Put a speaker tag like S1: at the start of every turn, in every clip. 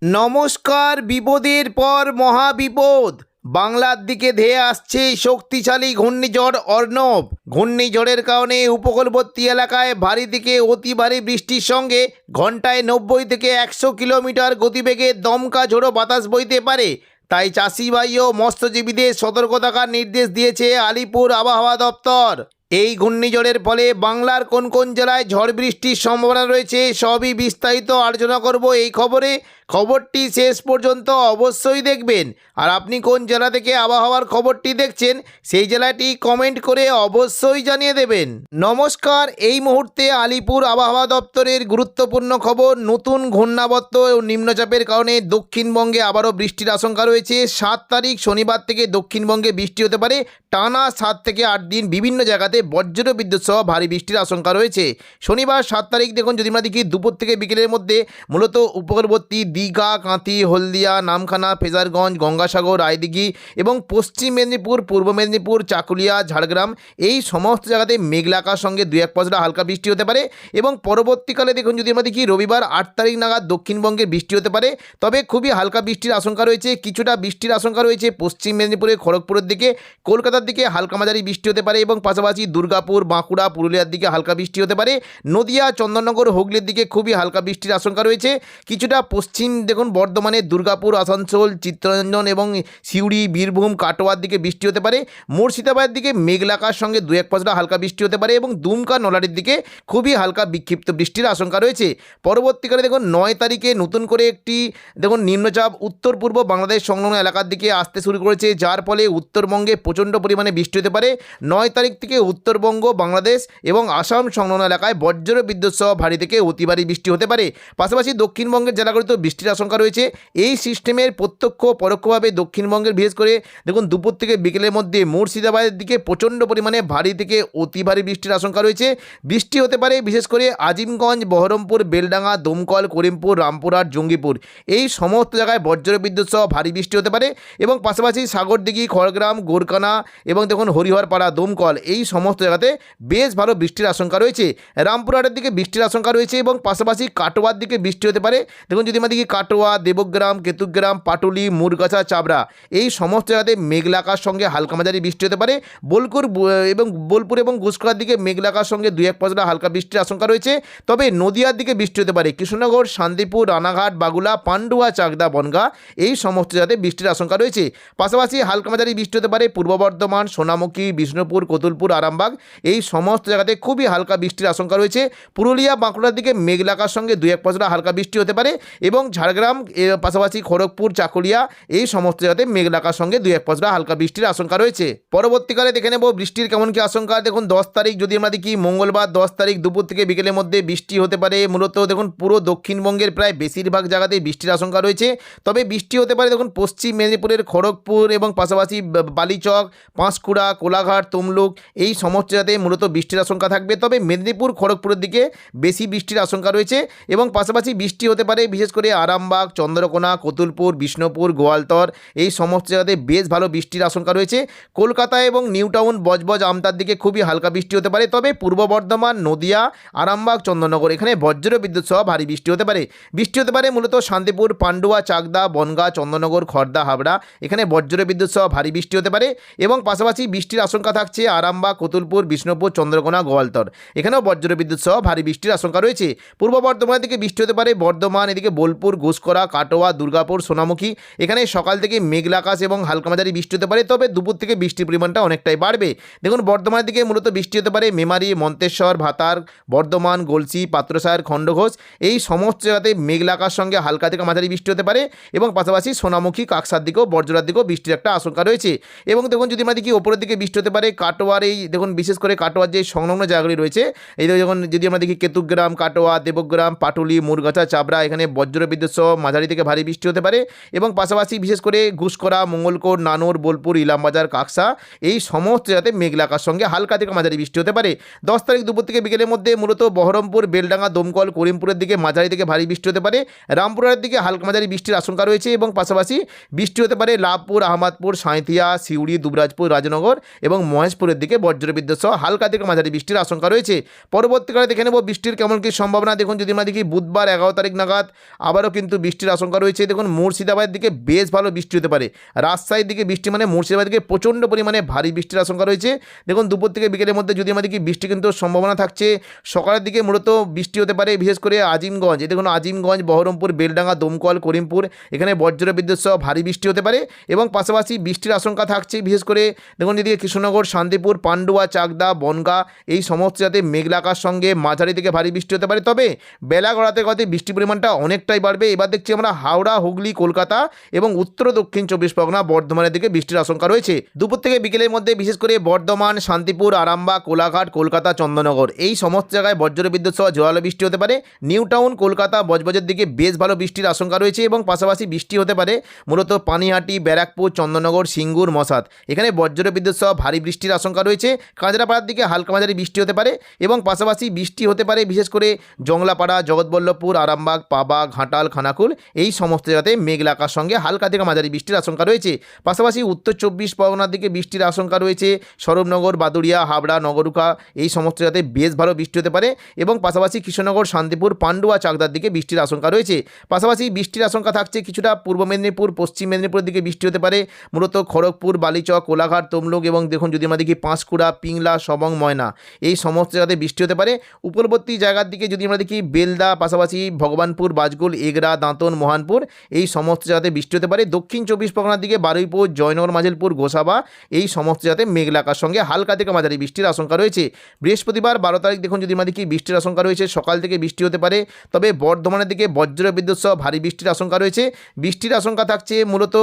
S1: নমস্কার। বিপদের পর মহাবিপদ। বাংলার দিকে ধেয়ে আসছে শক্তিশালী ঘূর্ণিঝড় অর্ণব। ঘূর্ণিঝড়ের কারণে উপকূলবর্তী এলাকায় ভারী থেকে অতি ভারী বৃষ্টির সঙ্গে ঘন্টায় 90 থেকে 100 কিলোমিটার গতিবেগে দমকা ঝোড়ো বাতাস বইতে পারে। তাই চাষি ভাই ও মৎস্যজীবীদের সতর্ক থাকার নির্দেশ দিয়েছে আলিপুর আবহাওয়া দপ্তর। এই ঘূর্ণিঝড়ের ফলে বাংলার কোন কোন জেলায় ঝড় বৃষ্টির সম্ভাবনা রয়েছে সবই বিস্তারিত আলোচনা করব এই খবরে। খবরটি শেষ পর্যন্ত অবশ্যই দেখবেন। আর আপনি কোন জেলা থেকে আবহাওয়ার খবরটি দেখছেন সেই জেলাটি কমেন্ট করে অবশ্যই জানিয়ে দেবেন। নমস্কার। এই মুহূর্তে আলিপুর আবহাওয়া দপ্তরের গুরুত্বপূর্ণ খবর। নতুন ঘূর্ণাবর্ত ও নিম্নচাপের কারণে দক্ষিণবঙ্গে আবারও বৃষ্টির আশঙ্কা রয়েছে। 7 তারিখ শনিবার থেকে দক্ষিণবঙ্গে বৃষ্টি হতে পারে। টানা 7 থেকে 8 দিন বিভিন্ন জায়গাতে বজ্র বিদ্যুৎ সহ ভারী বৃষ্টির আশঙ্কা রয়েছে। শনিবার 7 তারিখ দেখুন, যদি আমরা দেখি দুপুর থেকে বিকেলের মধ্যে মূলত উপকূলবর্তী দীঘা, কাঁথি, হলদিয়া, নামখানা, ফেজারগঞ্জ, গঙ্গাসাগর, রায়দিঘি এবং পশ্চিম মেদিনীপুর, পূর্ব মেদিনীপুর, চাকুলিয়া, ঝাড়গ্রাম এই সমস্ত জায়গাতে মেঘলা আকাশের সঙ্গে 2-1 পশলা হালকা বৃষ্টি হতে পারে। এবং পরবর্তীকালে দেখুন, যদি আমরা দেখি রবিবার 8 তারিখ নাগাদ দক্ষিণবঙ্গে বৃষ্টি হতে পারে, তবে খুবই হালকা বৃষ্টির আশঙ্কা রয়েছে। কিছুটা বৃষ্টির আশঙ্কা রয়েছে পশ্চিম মেদিনীপুরের খড়গপুরের দিকে, কলকাতার দিকে হালকা মাঝারি বৃষ্টি হতে পারে এবং পাশাপাশি দুর্গাপুর, বাঁকুড়া, পুরুলিয়ার দিকে হালকা বৃষ্টি হতে পারে। নদিয়া, চন্দননগর, হুগলির দিকে খুবই হালকা বৃষ্টির আশঙ্কা রয়েছে। কিছুটা পশ্চিম দেখুন বর্ধমানের দুর্গাপুর, আসানসোল, চিত্তরঞ্জন এবং সিউড়ি, বীরভূম, কাটোয়ার দিকে বৃষ্টি হতে পারে। মুর্শিদাবাদের দিকে মেঘলা আকাশের সঙ্গে 2-1 পশলা হালকা বৃষ্টি হতে পারে এবং দুমকা, নলারির দিকে খুবই হালকা বিক্ষিপ্ত বৃষ্টির আশঙ্কা রয়েছে। পরবর্তীকালে দেখুন 9 তারিখে নতুন করে একটি দেখুন নিম্নচাপ উত্তর পূর্ব বাংলাদেশ সংলগ্ন এলাকার দিকে আসতে শুরু করেছে, যার ফলে উত্তরবঙ্গে প্রচণ্ড পরিমাণে বৃষ্টি হতে পারে। 9 তারিখ থেকে উত্তরবঙ্গ, বাংলাদেশ এবং আসাম সংলগ্ন এলাকায় বজ্র বিদ্যুৎ সহ ভারী থেকে অতি ভারী বৃষ্টি হতে পারে। পাশাপাশি দক্ষিণবঙ্গের জেলাগুলিতেও বৃষ্টির আশঙ্কা রয়েছে। এই সিস্টেমের প্রত্যক্ষ পরোক্ষভাবে দক্ষিণবঙ্গের বিশেষ করে দেখুন দুপুর থেকে বিকেলের মধ্যে মুর্শিদাবাদের দিকে প্রচণ্ড পরিমাণে ভারী থেকে অতি ভারী বৃষ্টির আশঙ্কা রয়েছে। বৃষ্টি হতে পারে বিশেষ করে আজিমগঞ্জ, বহরমপুর, বেলডাঙ্গা, দমকল, করিমপুর, রামপুরহাট, জঙ্গিপুর এই সমস্ত জায়গায় বজ্র বিদ্যুৎ সহ ভারী বৃষ্টি হতে পারে। এবং পাশাপাশি সাগরদিঘি, খড়গ্রাম, গোরকানা এবং দেখুন হরিহরপাড়া, দমকল এই সমস্ত জায়গাতে বেশ ভালো বৃষ্টির আশঙ্কা রয়েছে। রামপুরহাটের দিকে বৃষ্টির আশঙ্কা রয়েছে এবং পাশাপাশি কাটোয়ার দিকে বৃষ্টি হতে পারে। দেখুন যদি আমরা দেখি কাটোয়া, দেবগ্রাম, কেতুগ্রাম, পাটুলি, মুরগাছা, চাবড়া এই সমস্ত জায়গাতে মেঘলা আকাশের সঙ্গে হালকা মাঝারি বৃষ্টি হতে পারে। বোলপুর এবং ঘুষকরার দিকে মেঘলা আকাশের সঙ্গে 2-1 পশলা হালকা বৃষ্টির আশঙ্কা রয়েছে। তবে নদিয়ার দিকে বৃষ্টি হতে পারে। কৃষ্ণনগর, শান্তিপুর, রানাঘাট, বাগুলা, পান্ডুয়া, চাকদা, বনগাঁ এই সমস্ত জায়গাতে বৃষ্টির আশঙ্কা রয়েছে। পাশাপাশি হালকা মাঝারি বৃষ্টি হতে পারে পূর্ব বর্ধমান, সোনামুখী, বিষ্ণুপুর, কতুলপুর, আরামবাগ এই সমস্ত জায়গাতে খুবই হালকা বৃষ্টির আশঙ্কা রয়েছে। পুরুলিয়া, বাঁকুড়ার দিকে মেঘলা আকাশের সঙ্গে 2-1 পশলা হালকা বৃষ্টি হতে পারে এবং ঝাড়গ্রাম পাশাপাশি খড়গপুর, চাকুলিয়া এই সমস্ত জায়গাতে মেঘলা আকাশের সঙ্গে 2-1 পশলা হালকা বৃষ্টির আশঙ্কা রয়েছে। পরবর্তীকালে দেখে নেব বৃষ্টির কেমন কি আশঙ্কা। দেখুন 10 তারিখ যদি আমরা দেখি মঙ্গলবার 10 তারিখ দুপুর থেকে বিকেলের মধ্যে বৃষ্টি হতে পারে। মূলত দেখুন পুরো দক্ষিণবঙ্গের প্রায় বেশিরভাগ জায়গাতেই বৃষ্টির আশঙ্কা রয়েছে। তবে বৃষ্টি হতে পারে দেখুন পশ্চিম মেদিনীপুরের খড়গপুর এবং পাশাপাশি বালিচক, পাঁশকুড়া, কোলাঘাট, তমলুক এই সমস্ত জায়গাতে মূলত বৃষ্টির আশঙ্কা থাকবে। তবে মেদিনীপুর, খড়গপুরের দিকে বেশি বৃষ্টির আশঙ্কা রয়েছে এবং পাশাপাশি বৃষ্টি হতে পারে বিশেষ করে আরামবাগ, চন্দ্রকোনা, কতুলপুর, বিষ্ণুপুর, গোয়ালতর এই সমস্ত জায়গাতে বেশ ভালো বৃষ্টির আশঙ্কা রয়েছে। কলকাতা এবং নিউ টাউন, বজবজ, আমতার দিকে খুবই হালকা বৃষ্টি হতে পারে। তবে পূর্ব বর্ধমান, নদিয়া, আরামবাগ, চন্দননগর এখানে বজ্র বিদ্যুৎ সহ ভারী বৃষ্টি হতে পারে। বৃষ্টি হতে পারে মূলত শান্তিপুর, পান্ডুয়া, চাকদা, বনগাঁ, চন্দননগর, খড়দা, হাবড়া এখানে বজ্র বিদ্যুৎ সহ ভারী বৃষ্টি হতে পারে। এবং পাশাপাশি বৃষ্টির আশঙ্কা থাকছে আরামবাগ, কতুলপুর, বিষ্ণুপুর, চন্দ্রকোনা, গোয়ালতর এখানেও বজ্র বিদ্যুৎ সহ ভারী বৃষ্টির আশঙ্কা রয়েছে। পূর্ব বর্ধমানের দিকে বৃষ্টি হতে পারে বর্ধমান, এদিকে বোলপুর, ঘুষকরা, কাটোয়া, দুর্গাপুর, সোনামুখী এখানে সকাল থেকে মেঘলা আকাশ এবং হালকা মাঝারি বৃষ্টি হতে পারে। তবে দুপুর থেকে বৃষ্টির পরিমাণটা অনেকটাই বাড়বে। দেখুন বর্ধমানের দিকে মূলত বৃষ্টি হতে পারে মেমারি, মন্তেশ্বর, ভাতার, বর্ধমান, গলসি, পাত্রসায়ের, খণ্ডঘোষ এই সমস্ত জায়গাতে মেঘলা আকাশের সঙ্গে হালকা থেকে মাঝারি বৃষ্টি হতে পারে এবং পাশাপাশি সোনামুখী, কাকসার দিকেও, বর্জরার দিকেও বৃষ্টির একটা আশঙ্কা রয়েছে। এবং দেখুন যদি আমরা দেখি ওপরের দিকে বৃষ্টি হতে পারে কাটোয়ার এই দেখুন বিশেষ করে কাটোয়ার যে সংলগ্ন জায়গাগুলি রয়েছে এই যখন যদি আমরা দেখি কেতুগ্রাম, কাটোয়া, দেবগ্রাম, পাটুলি, মুরগাছা, চাবড়া এখানে বজ্র বিদ্যুৎ সহ মাঝারি থেকে ভারী বৃষ্টি হতে পারে। এবং পাশাপাশি বিশেষ করে ঘুষকরা, মঙ্গলকোট, নানুর, বোলপুর, ইলামবাজার, কাকসা এই সমস্ত জায়গাতে মেঘলা আকাশের সঙ্গে হালকা থেকে মাঝারি বৃষ্টি হতে পারে। 10 তারিখ দুপুর থেকে বিকেলের মধ্যে মূলত বহরমপুর, বেলডাঙ্গা, দমকল, করিমপুরের দিকে মাঝারি থেকে ভারী বৃষ্টি হতে পারে। রামপুরহাটের দিকে হালকা মাঝারি বৃষ্টির আশঙ্কা রয়েছে এবং পাশাপাশি বৃষ্টি হতে পারে লাভপুর, আহমদপুর, সাঁইথিয়া, সিউড়ি, দুবরাজপুর, রাজনগর এবং মহেশপুরের দিকে বজ্র বিদ্যুৎ সহ হালকা থেকে মাঝারি বৃষ্টির আশঙ্কা রয়েছে। পরবর্তীকালে দেখে নেব বৃষ্টির কেমন কি সম্ভাবনা। দেখুন যদি আমরা দেখি বুধবার 11 তারিখ নাগাদ আবারও কিন্তু বৃষ্টির আশঙ্কা রয়েছে। দেখুন মুর্শিদাবাদের দিকে বেশ ভালো বৃষ্টি হতে পারে, রাজশাহীর দিকে বৃষ্টি মানে মুর্শিদাবাদের দিকে প্রচণ্ড পরিমাণে ভারী বৃষ্টির আশঙ্কা রয়েছে। দেখুন দুপুর থেকে বিকেলের মধ্যে যদি আমাদের কি বৃষ্টি কিন্তু সম্ভাবনা থাকছে। সকালের দিকে মূলত বৃষ্টি হতে পারে বিশেষ করে আজিমগঞ্জ, দেখুন আজিমগঞ্জ, বহরমপুর, বেলডাঙ্গা, দমকল, করিমপুর, এখানে বজ্র বিদ্যুৎ সহ ভারী বৃষ্টি হতে পারে এবং পাশাপাশি বৃষ্টির আশঙ্কা থাকছে বিশেষ করে দেখুন যেদিকে কৃষ্ণনগর, শান্তিপুর, পান্ডুয়া, চাকদা, বনগাঁ এই সমস্ত জায়গাতে মেঘলা আকাশ সঙ্গে মাঝারি থেকে ভারী বৃষ্টি হতে পারে। তবে বেলা গড়াতে গড়াতে বৃষ্টির পরিমাণটা অনেকটাই বাড়বে। এবার দেখছি আমরা হাওড়া, হুগলি, কলকাতা এবং উত্তর দক্ষিণ 24 পরগনা, বর্ধমানের দিকে বৃষ্টির আশঙ্কা রয়েছে। দুপুর থেকে বিকেলের মধ্যে বিশেষ করে বর্ধমান, শান্তিপুর, আরামবাগ, কোলাঘাট, কলকাতা, চন্দননগর এই সমস্ত জায়গায় বজ্র বিদ্যুৎ সহ জোরালো বৃষ্টি হতে পারে। নিউ টাউন, কলকাতা, বজবজের দিকে বেশ ভালো বৃষ্টির আশঙ্কা রয়েছে এবং পাশাপাশি বৃষ্টি হতে পারে মূলত পানিহাটি, ব্যারাকপুর, চন্দননগর, সিঙ্গুর, মশাদ, এখানে বজ্র বিদ্যুৎ সহ ভারী বৃষ্টির আশঙ্কা রয়েছে। কাঁচরাপাড়ার দিকে হালকা মাঝারি বৃষ্টি হতে পারে এবং পাশাপাশি বৃষ্টি হতে পারে বিশেষ করে জংলাপাড়া, জগৎবল্লভপুর, আরামবাগ, পাবা, ঘাটাল, খানাকুল এই সমস্ত জায়গাতে মেঘলা আকাশ সঙ্গে হালকা থেকে মাঝারি বৃষ্টির আশঙ্কা রয়েছে। পাশাপাশি উত্তর 24 পরগনার দিকে বৃষ্টির আশঙ্কা রয়েছে। স্বরূপনগর, বাদুড়িয়া, হাবড়া, নগরুকা এই সমস্ত জায়গাতে বেশ ভালো বৃষ্টি হতে পারে এবং পাশাপাশি কৃষ্ণনগর, শান্তিপুর, পান্ডুয়া, চাকদার দিকে বৃষ্টির আশঙ্কা রয়েছে। পাশাপাশি বৃষ্টির আশঙ্কা থাকছে কিছুটা পূর্ব মেদিনীপুর, পশ্চিম মেদিনীপুরের দিকে বৃষ্টি হতে পারে মূলত খড়গপুর, বালিচক, কোলাঘাট, তমলুক এবং দেখুন যদি আমরা দেখি পাঁশকুড়া, পিংলা, সবং, ময়না এই সমস্ত জায়গাতে বৃষ্টি হতে পারে। উপরবর্তী জায়গার দিকে যদি আমরা দেখি বেলদা, পাশাপাশি ভগবানপুর, বাজগুল, এগরা, দাঁতন, মোহানপুর এই সমস্ত জায়গাতে বৃষ্টি হতে পারে। দক্ষিণ 24 পরগনার দিকে বারুইপুর, জয়নগর, মাঝেলপুর, গোসাবা এই সমস্ত জায়গাতে মেঘলা আকাশ সঙ্গে হালকা থেকে মাঝারি বৃষ্টির আশঙ্কা রয়েছে। বৃহস্পতিবার 12 তারিখ দেখুন যদি আমরা দেখি বৃষ্টির আশঙ্কা রয়েছে, সকাল থেকে বৃষ্টি হতে পারে। তবে বর্ধমানের দিকে বজ্র বিদ্যুৎ সহ ভারী বৃষ্টির আশঙ্কা রয়েছে। বৃষ্টির আশঙ্কা থাকছে মূলত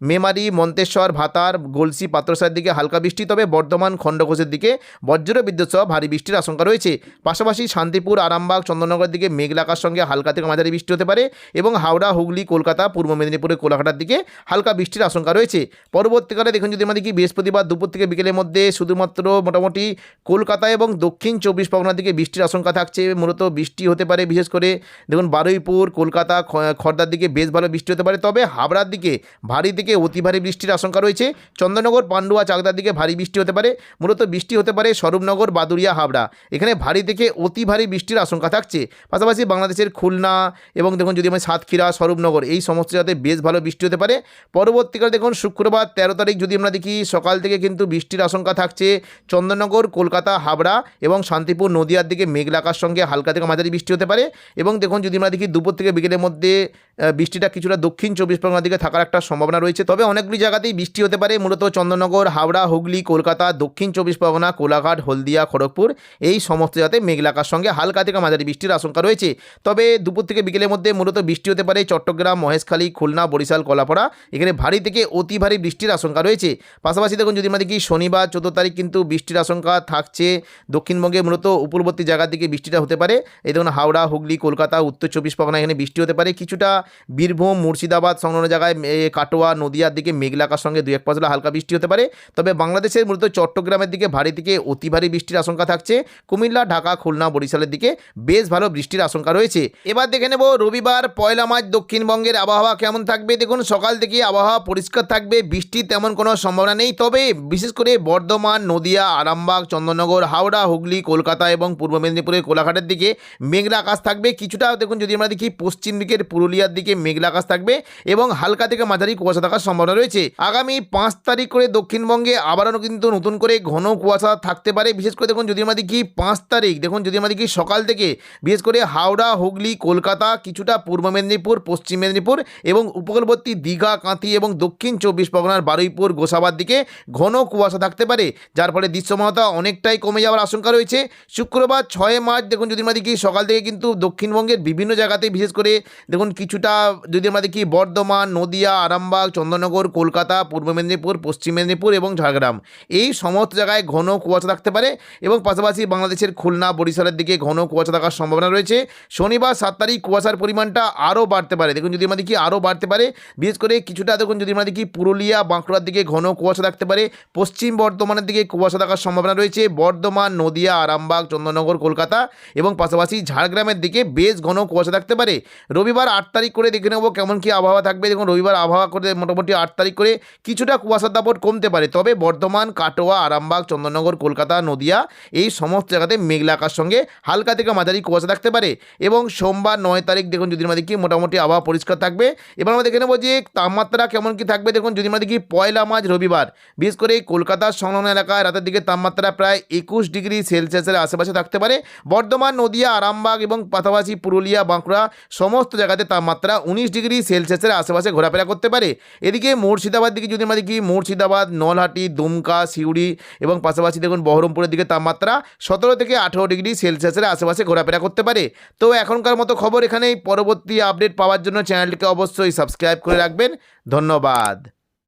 S1: মেমারি, মন্তেশ্বর, ভাতার, গলসি, পাত্রসার দিকে হালকা বৃষ্টি, তবে বর্ধমান, খণ্ডঘোষের দিকে বজ্র বিদ্যুৎ সহ ভারী বৃষ্টির আশঙ্কা রয়েছে। পাশাপাশি শান্তিপুর, আরামবাগ, চন্দননগরের দিকে মেঘলা আকাশ সঙ্গে হালকা থেকে মাঝারি বৃষ্টি হতে পারে এবং হাওড়া, হুগলি, কলকাতা, পূর্ব মেদিনীপুরের কোলাঘাটার দিকে হালকা বৃষ্টির আশঙ্কা রয়েছে। পরবর্তীকালে দেখুন যদি আমরা দেখি বৃহস্পতিবার দুপুর থেকে বিকেলের মধ্যে শুধুমাত্র মোটামুটি কলকাতা এবং দক্ষিণ 24 পরগনার দিকে বৃষ্টির আশঙ্কা থাকছে। মূলত বৃষ্টি হতে পারে বিশেষ করে দেখুন বারুইপুর, কলকাতা, খড়দার দিকে বেশ ভালো বৃষ্টি হতে পারে। তবে হাবড়ার দিকে ভারী থেকে অতি ভারী বৃষ্টির আশঙ্কা রয়েছে। চন্দননগর, পান্ডুয়া, চাকদার দিকে ভারী বৃষ্টি হতে পারে। মূলত বৃষ্টি হতে পারে স্বরূপনগর, বাদুড়িয়া, হাবড়া এখানে ভারী থেকে অতি ভারী বৃষ্টির আশঙ্কা থাকছে। পাশাপাশি বাংলাদেশের খুলনা এবং দেখুন যদি আমরা সাতক্ষীরা, স্বরূপনগর এই সমস্ত জায়গাতে বেশ ভালো বৃষ্টি হতে পারে। পরবর্তীকালে দেখুন শুক্রবার 13 তারিখ যদি আমরা দেখি সকাল থেকে কিন্তু বৃষ্টির আশঙ্কা থাকছে চন্দননগর, কলকাতা, হাবড়া এবং শান্তিপুর, নদিয়ার দিকে মেঘলা আকাশ সঙ্গে হালকা থেকে মাঝারি বৃষ্টি হতে পারে এবং দেখুন যদি আমরা দেখি দুপুর থেকে বিকেলের মধ্যে বৃষ্টিটা কিছুটা দক্ষিণ 24 পরগনার দিকে থাকার একটা সম্ভাবনা রয়েছে। তবে অনেকগুলি জায়গাতেই বৃষ্টি হতে পারে মূলত চন্দননগর, হাওড়া, হুগলি, কলকাতা, দক্ষিণ 24 পরগনা, কোলাঘাট, হলদিয়া, খড়গপুর এই সমস্ত জায়গাতে মেঘলা আকাশ সঙ্গে হালকা থেকে মাঝারি বৃষ্টির আশঙ্কা রয়েছে। তবে দুপুর থেকে বিকেলের মধ্যে মূলত বৃষ্টি হতে পারে চট্টগ্রাম, মহেশখালী, খুলনা, বরিশাল, কলাপাড়া এখানে ভারী থেকে অতি ভারী বৃষ্টির আশঙ্কা রয়েছে। পাশাপাশি দেখুন যদি আমরা দেখি শনিবার 14 তারিখ কিন্তু বৃষ্টির আশঙ্কা থাকছে দক্ষিণবঙ্গে মূলত উপকূলবর্তী জায়গার দিকে বৃষ্টিটা হতে পারে। এই দেখুন হাওড়া, হুগলি, কলকাতা, উত্তর 24 পরগনা এখানে বৃষ্টি হতে পারে। কিছুটা বীরভূম, মুর্শিদাবাদ সংলগ্ন জায়গায় কাটোয়া, নদিয়ার দিকে মেঘলা আকাশ সঙ্গে 2-1 পশলা হালকা বৃষ্টি হতে পারে। তবে বাংলাদেশের মূলত চট্টগ্রামের দিকে ভারী থেকে অতি ভারী বৃষ্টির আশঙ্কা থাকছে। কুমিল্লা, ঢাকা, খুলনা, বরিশালের দিকে বেশ ভালো বৃষ্টির আশঙ্কা রয়েছে। এবার দেখে নেব রবিবার 1 মার্চ দক্ষিণবঙ্গের আবহাওয়া কেমন থাকবে। দেখুন সকাল থেকে আবহাওয়া পরিষ্কার থাকবে, বৃষ্টির তেমন কোনো সম্ভাবনা নেই। তবে বিশেষ করে বর্ধমান, নদিয়া, আরামবাগ, চন্দননগর, হাওড়া, হুগলি, কলকাতা এবং পূর্ব মেদিনীপুরের কোলাঘাটের দিকে মেঘলা আকাশ থাকবে। কিছুটা দেখুন যদি আমরা দেখি পশ্চিম দিকের পুরুলিয়ার দিকে মেঘলা আকাশ থাকবে এবং হালকা থেকে মাঝারি কুয়াশা থাকার সম্ভাবনা রয়েছে। আগামী 5 তারিখ করে দক্ষিণবঙ্গে আবারও কিন্তু নতুন করে ঘন কুয়াশা থাকতে পারে। বিশেষ করে দেখুন যদি আমরা দেখি 5 তারিখ দেখুন যদি আমরা দেখি সকাল থেকে বিশেষ করে হাওড়া, হুগলি, কলকাতা, কিছুটা পূর্ব মেদিনীপুর, পশ্চিম মেদিনীপুর এবং উপকূলবর্তী দীঘা, কাঁথি এবং দক্ষিণ 24 পরগনার বারুইপুর, গোসাবার দিকে ঘন কুয়াশা থাকতে পারে, যার ফলে দৃশ্যমানতা অনেকটাই কমে যাওয়ার আশঙ্কা রয়েছে। শুক্রবার 6 মার্চ দেখুন যদি আমরা দেখি সকাল থেকে কিন্তু দক্ষিণবঙ্গের বিভিন্ন জায়গাতে বিশেষ করে দেখুন কিছুটা যদি আমরা দেখি বর্ধমান, নদিয়া, আরামবাগ, চন্দননগর, কলকাতা, পূর্ব মেদিনীপুর, পশ্চিম মেদিনীপুর এবং ঝাড়গ্রাম এই সমস্ত জায়গায় ঘন কুয়াশা থাকতে পারে এবং পাশাপাশি বাংলাদেশের খুলনা, বরিশালের দিকে ঘন কুয়াশা থাকার সম্ভাবনা রয়েছে। শনিবার 7 তারিখ কুয়াশার পরিমাণটা আরও বাড়তে পারে। দেখুন যদি আমরা দেখি আরও বাড়তে পারে, বিশেষ করে কিছুটা দেখুন যদি আমরা দেখি পুরুলিয়া, বাঁকুড়ার দিকে ঘন কুয়াশা থাকতে পারে। পশ্চিম বর্ধমানের দিকে কুয়াশা থাকার সম্ভাবনা রয়েছে। বর্ধমান, নদিয়া, আরামবাগ, চন্দননগর, কলকাতা এবং পাশাপাশি ঝাড়গ্রামের দিকে বেশ ঘন কুয়াশা থাকতে পারে। রবিবার 8 তারিখ করে দেখে নেব কেমন কী আবহাওয়া থাকবে। দেখুন রবিবার আবহাওয়া করে মোটামুটি 8 তারিখ করে কিছুটা কুয়াশার দাপট কমতে পারে। তবে বর্ধমান, কাটোয়া, আরামবাগ, চন্দননগর, কলকাতা, নদিয়া এই সমস্ত জায়গাতে মেঘলা আকাশ সঙ্গে হালকা থেকে মাঝারি কুয়াশা থাকতে পারে। এবং সোমবার 9 তারিখ দেখুন যদি আমরা দেখি মোটামুটি আবহাওয়া পরিষ্কার থাকবে। এবার আমরা দেখে নেবো যে তাপমাত্রা কেমন কি থাকবে। দেখুন যদি আমরা দেখি পয়লা মার্চ রবিবার, বিশেষ করে কলকাতার সংলগ্ন এলাকায় রাতের দিকে তাপমাত্রা প্রায় 21 ডিগ্রি সেলসিয়াসের আশেপাশে থাকতে পারে। বর্ধমান, নদিয়া, আরামবাগ এবং পাশাপাশি পুরুলিয়া, বাঁকুড়া সমস্ত জায়গাতে তাপমাত্রা 19 ডিগ্রি সেলসিয়াসের আশেপাশে ঘোরাফেরা করতে পারে। এদিকে মুর্শিদাবাদ দিকে যদি আমরা দেখি মুর্শিদাবাদ, নলহাটি, দুমকা, সিউড়ি এবং পাশাপাশি দেখুন বহরমপুরের দিকে তাপমাত্রা 17 থেকে 18 ডিগ্রি সেলসিয়াসের আশেপাশে ঘোরাফেরা করতে পারে। তো এখনকার মতো খবর এখানেই। পরবর্তী আপডেট পাওয়ার জন্য চ্যানেলটিকে অবশ্যই সাবস্ক্রাইব করে রাখবেন। ধন্যবাদ।